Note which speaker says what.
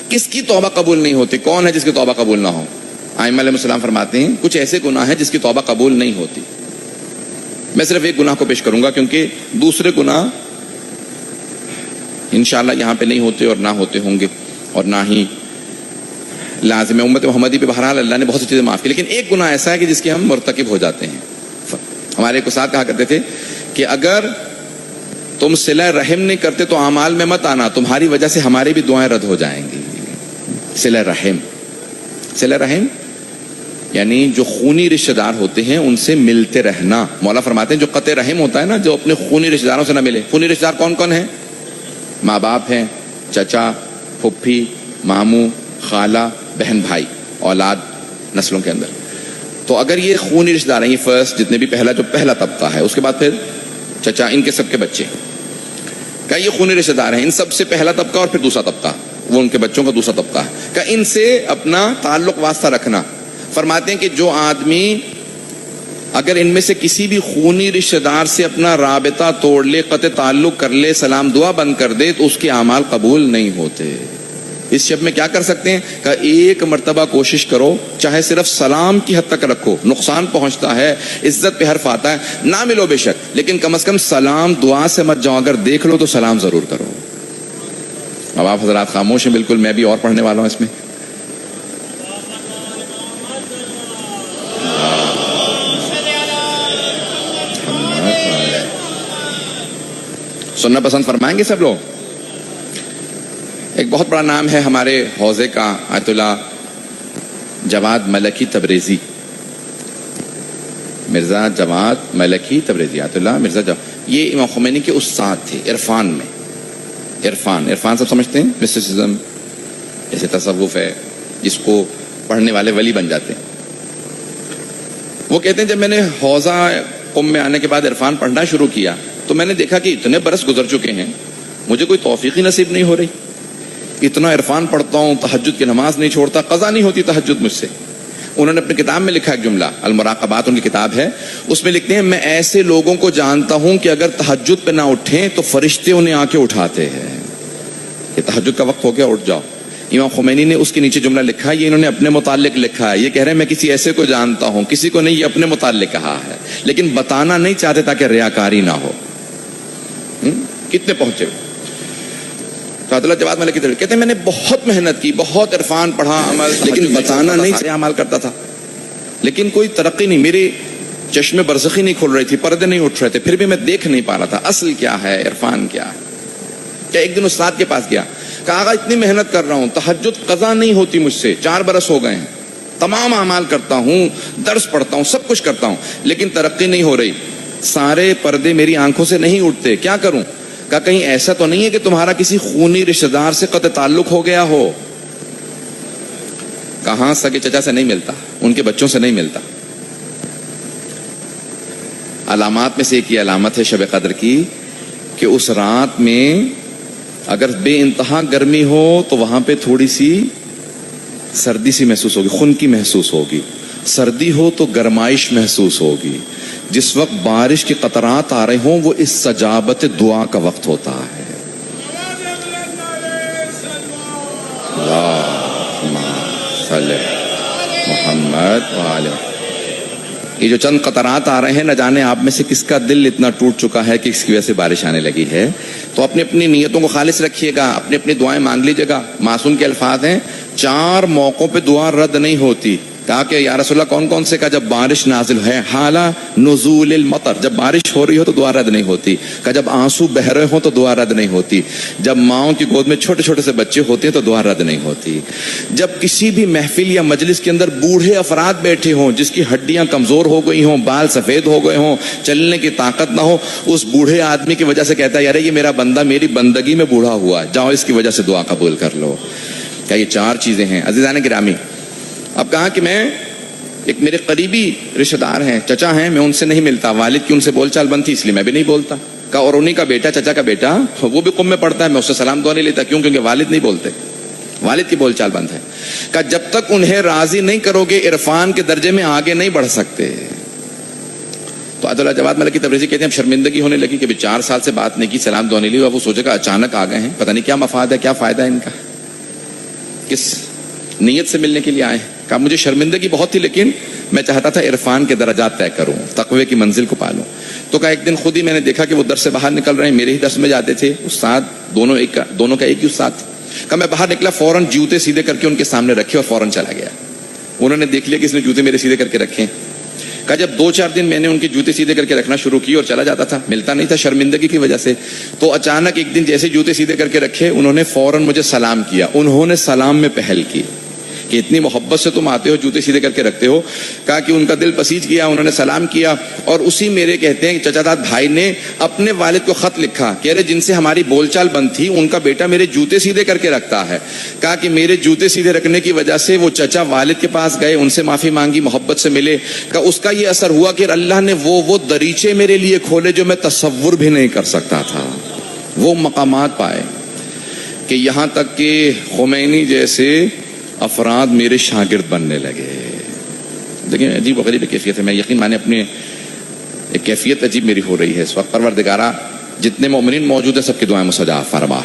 Speaker 1: کس کی توبہ قبول نہیں ہوتی؟ کون ہے جس کی توبہ قبول نہ ہو؟ ائمہ علیہ السلام فرماتے ہیں کچھ ایسے گناہ ہیں جس کی توبہ قبول نہیں ہوتی. میں صرف ایک گناہ کو پیش کروں گا کیونکہ دوسرے گناہ انشاءاللہ یہاں پہ نہیں ہوتے اور نہ ہوتے ہوں گے اور نہ ہی لازم ہے. امت محمدی پہ بہرحال اللہ نے بہت سی چیزیں معاف کی، لیکن ایک گناہ ایسا ہے کہ جس کے ہم مرتکب ہو جاتے ہیں. ہمارے ایک استاد کہا کرتے تھے کہ اگر تم صلہ رحم نہیں کرتے تو اعمال میں مت آنا، تمہاری وجہ سے ہماری بھی دعائیں رد ہو جائیں گی. صلہ رحم، صلہ رحم یعنی جو خونی رشتہ دار ہوتے ہیں ان سے ملتے رہنا. مولا فرماتے ہیں جو قطع رحم ہوتا ہے نا، جو اپنے خونی رشتہ داروں سے نہ ملے. خونی رشتہ دار کون کون ہیں؟ ماں باپ ہیں، چچا، پھپھی، ماموں، خالہ، بہن بھائی، اولاد نسلوں کے اندر. تو اگر یہ خونی رشتہ دار ہیں، یہ فرسٹ جتنے بھی جو پہلا طبقہ ہے، اس کے بعد پھر چچا، ان کے سب کے بچے، کہ یہ خونی رشتہ دار ہیں. ان سب سے پہلا طبقہ اور پھر دوسرا طبقہ، وہ ان کے بچوں کا دوسرا طبقہ ہے، کہ ان سے اپنا تعلق واسطہ رکھنا. فرماتے ہیں کہ جو آدمی اگر ان میں سے کسی بھی خونی رشتہ دار سے اپنا رابطہ توڑ لے، قطع تعلق کر لے، سلام دعا بند کر دے، تو اس کے اعمال قبول نہیں ہوتے. اس شب میں کیا کر سکتے ہیں کہ ایک مرتبہ کوشش کرو، چاہے صرف سلام کی حد تک رکھو. نقصان پہنچتا ہے، عزت پہ حرف آتا ہے، نہ ملو بے شک، لیکن کم از کم سلام دعا سے مت جاؤ. اگر دیکھ لو تو سلام ضرور کرو. اب آپ حضرات خاموش ہیں بالکل، میں بھی اور پڑھنے والا ہوں اس میں. سننا پسند فرمائیں گے سب لوگ؟ ایک بہت بڑا نام ہے ہمارے حوزے کا، آیت اللہ جواد ملکی تبریزی. مرزا جواد ملکی تبریزی، آیت اللہ مرزا جواد، یہ امام خمینی کے استاد تھے عرفان میں. عرفان سب سمجھتے ہیں، مسٹیسزم جیسے تصوف ہے جس کو پڑھنے والے ولی بن جاتے ہیں. وہ کہتے ہیں جب میں نے حوزہ قم میں آنے کے بعد عرفان پڑھنا شروع کیا تو میں نے دیکھا کہ اتنے برس گزر چکے ہیں، مجھے کوئی توفیق ہی نصیب نہیں ہو رہی. اتنا عرفان پڑھتا ہوں، تہجد کی نماز نہیں چھوڑتا، قضا نہیں ہوتی تہجد مجھ سے. انہوں نے اپنی کتاب میں لکھا ایک جملہ، المراقبات ان کی کتاب ہے، اس میں لکھتے ہیں میں ایسے لوگوں کو جانتا ہوں کہ اگر تہجد پہ نہ اٹھیں تو فرشتے انہیں آ کے اٹھاتے ہیں کہ تہجد کا وقت ہو گیا، اٹھ جاؤ. امام خمینی نے اس کے نیچے جملہ لکھا ہے، یہ انہوں نے اپنے متعلق لکھا ہے. یہ کہہ رہے ہیں میں کسی ایسے کو جانتا ہوں، کسی کو نہیں، یہ اپنے متعلق کہا ہے، لیکن بتانا نہیں چاہتے تاکہ ریاکاری نہ ہو. کتنے پہنچے اللہ جواد ملکی کہتے ہیں میں نے بہت محنت کی، بہت عرفان پڑھا، عمل، لیکن بتانا نہیں چاہتے، عمل کرتا تھا لیکن کوئی ترقی نہیں، میرے چشمے برزخی نہیں کھل رہی تھی، پردے نہیں اٹھ رہے تھے، پھر بھی میں دیکھ نہیں پا رہا تھا اصل کیا ہے، عرفان کیا ہے. کہ ایک دن استاد کے پاس گیا، کہا آقا اتنی محنت کر رہا ہوں، تہجد قضا نہیں ہوتی مجھ سے، 4 برس ہو گئے ہیں، تمام اعمال کرتا ہوں، درس پڑھتا ہوں، سب کچھ کرتا ہوں، لیکن ترقی نہیں ہو رہی، سارے پردے میری آنکھوں سے نہیں اٹھتے، کیا کروں؟ کہا کہیں ایسا تو نہیں ہے کہ تمہارا کسی خونی رشتہ دار سے قطع تعلق ہو گیا ہو؟ کہاں سگے چچا سے نہیں ملتا، ان کے بچوں سے نہیں ملتا. علامات میں سے ایک یہ علامت ہے شب قدر کی کہ اس رات میں اگر بے انتہا گرمی ہو تو وہاں پہ تھوڑی سی سردی سی محسوس ہوگی، خنکی محسوس ہوگی. سردی ہو تو گرمائش محسوس ہوگی. جس وقت بارش کے قطرات آ رہے ہوں وہ اس سجابت دعا کا وقت ہوتا ہے. اللہم صلی محمد وعلی. یہ جو چند قطرات آ رہے ہیں، نہ جانے آپ میں سے کس کا دل اتنا ٹوٹ چکا ہے کہ اس کی وجہ سے بارش آنے لگی ہے. تو اپنی اپنی نیتوں کو خالص رکھیے گا، اپنی اپنی دعائیں مانگ لیجیے گا. معصوم کے الفاظ ہیں 4 موقعوں پہ دعا رد نہیں ہوتی. کہا کہ یا رسول اللہ کون کون سے؟ کہا جب بارش نازل ہے، حالہ نزول المطر، جب بارش ہو رہی ہو تو دعا رد نہیں ہوتی. کہا جب آنسو بہ رہے ہوں تو دعا رد نہیں ہوتی. جب ماؤں کی گود میں چھوٹے چھوٹے سے بچے ہوتے ہیں تو دعا رد نہیں ہوتی. جب کسی بھی محفل یا مجلس کے اندر بوڑھے افراد بیٹھے ہوں جس کی ہڈیاں کمزور ہو گئی ہوں، بال سفید ہو گئے ہوں، چلنے کی طاقت نہ ہو، اس بوڑھے آدمی کی وجہ سے کہتا ہے یار یہ میرا بندہ میری بندگی میں بوڑھا ہوا ہے، جاؤ اس کی وجہ سے دعا قبول کر لو. کیا یہ 4 چیزیں ہیں عزیزان گرامی. اب کہا کہ میں ایک میرے قریبی رشتہ دار ہیں، چچا ہیں، میں ان سے نہیں ملتا، والد کی ان سے بول چال بند تھی اس لیے میں بھی نہیں بولتا. کہا اور انہیں کا بیٹا، چچا کا بیٹا، وہ بھی قم میں پڑھتا ہے، میں اس سے سلام دعا نہیں لیتا. کیوں؟ کیونکہ والد نہیں بولتے، والد کی بول چال بند ہے. کہا جب تک انہیں راضی نہیں کرو گے عرفان کے درجے میں آگے نہیں بڑھ سکتے. تو عبد اللہ جواد ملکی تبریزی کہتے ہیں اب شرمندگی ہونے لگی کہ 4 سال سے بات نہیں کی، سلام دعا نہیں لی. وہ سوچے گا اچانک آ گئے ہیں، پتہ نہیں کیا مفاد ہے، کیا فائدہ ہے ان کا. کس نیت سے ملنے کے لیے آئے ہیں؟ کہا مجھے شرمندگی بہت تھی لیکن میں چاہتا تھا عرفان کے درجات طے کروں، تقوی کی منزل کو پالوں. تو کہا ایک دن خود ہی میں نے دیکھا کہ وہ درس سے باہر نکل رہے ہیں، میرے ہی درس میں جاتے تھے، استاد دونوں کا ایک ہی استاد تھا. کہا میں باہر نکلا، فوراً جوتے سیدھے کر کے ان کے سامنے رکھے اور فوراً چلا گیا. انہوں نے دیکھ لیا کہ اس نے جوتے میرے سیدھے کر کے رکھے. کہا جب 2-4 دن میں نے ان کے جوتے سیدھے کر کے رکھنا شروع کیے اور چلا جاتا تھا، ملتا نہیں تھا شرمندگی کی وجہ سے، تو اچانک ایک دن جیسے جوتے سیدھے کر کے رکھے انہوں نے فوراً مجھے سلام کیا. انہوں نے سلام میں پہل کی کہ اتنی محبت سے تم آتے ہو جوتے سیدھے کر کے رکھتے ہو. کہا کہ ان کا دل پسیج گیا، انہوں نے سلام کیا اور اسی میرے کہتے ہیں چچا داد بھائی نے اپنے والد کو خط لکھا کہ ارے جن سے ہماری بول چال بند تھی ان کا بیٹا میرے جوتے سیدھے کر کے رکھتا ہے. کہا کہ میرے جوتے سیدھے رکھنے کی وجہ سے وہ چچا والد کے پاس گئے، ان سے معافی مانگی، محبت سے ملے. کہا اس کا یہ اثر ہوا کہ اللہ نے وہ دریچے میرے لیے کھولے جو میں تصور بھی نہیں کر سکتا تھا. وہ مقامات پائے کہ یہاں تک کہ خمینی جیسے افراد میرے شاگرد بننے لگے. دیکھیں عجیب و غریب کیفیت ہے. میں یقین مانے اپنے ایک کیفیت عجیب میری ہو رہی ہے اس وقت. پروردگارہ جتنے مومنین موجود ہیں سب کی دعائیں مستجاب فرما.